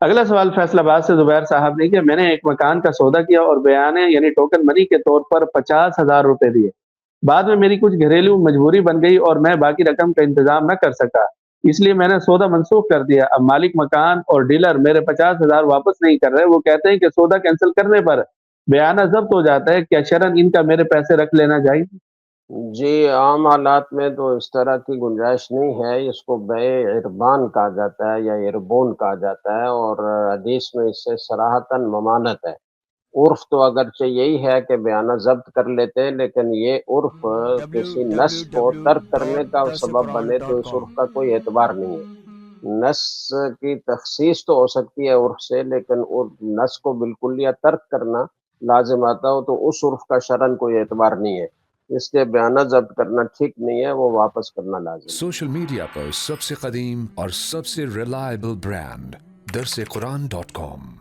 اگلا سوال فیصل آباد سے زبیر صاحب نے کیا، میں نے ایک مکان کا سودا کیا اور بیانے یعنی ٹوکن منی کے طور پر 50,000 روپے دیے۔ بعد میں میری کچھ گھریلو مجبوری بن گئی اور میں باقی رقم کا انتظام نہ کر سکا، اس لیے میں نے سودا منسوخ کر دیا۔ اب مالک مکان اور ڈیلر میرے 50,000 واپس نہیں کر رہے، وہ کہتے ہیں کہ سودا کینسل کرنے پر بیانہ ضبط ہو جاتا ہے، کیا شرعاً ان کا میرے پیسے رکھ لینا چاہیے؟ جی، عام حالات میں تو اس طرح کی گنجائش نہیں ہے، اس کو بیع عربان کہا جاتا ہے یا عربون کہا جاتا ہے، اور حدیث میں اس سے صراحتاً ممانعت ہے۔ عرف تو اگرچہ یہی ہے کہ بیانہ ضبط کر لیتے ہیں، لیکن یہ عرف کسی نص کو ترک کرنے کا سبب بنے تو اس عرف کا کوئی اعتبار نہیں ہے۔ نص کی تخصیص تو ہو سکتی ہے عرف سے، لیکن نص کو بالکل یا ترک کرنا لازم آتا ہو تو اس عرف کا شرعاً کوئی اعتبار نہیں ہے، اس لیے بیانہ ضبط کرنا ٹھیک نہیں ہے، وہ واپس کرنا لازم ہے۔ سوشل میڈیا پر سب سے قدیم اور سب سے ریلائبل برانڈ درس قرآن.com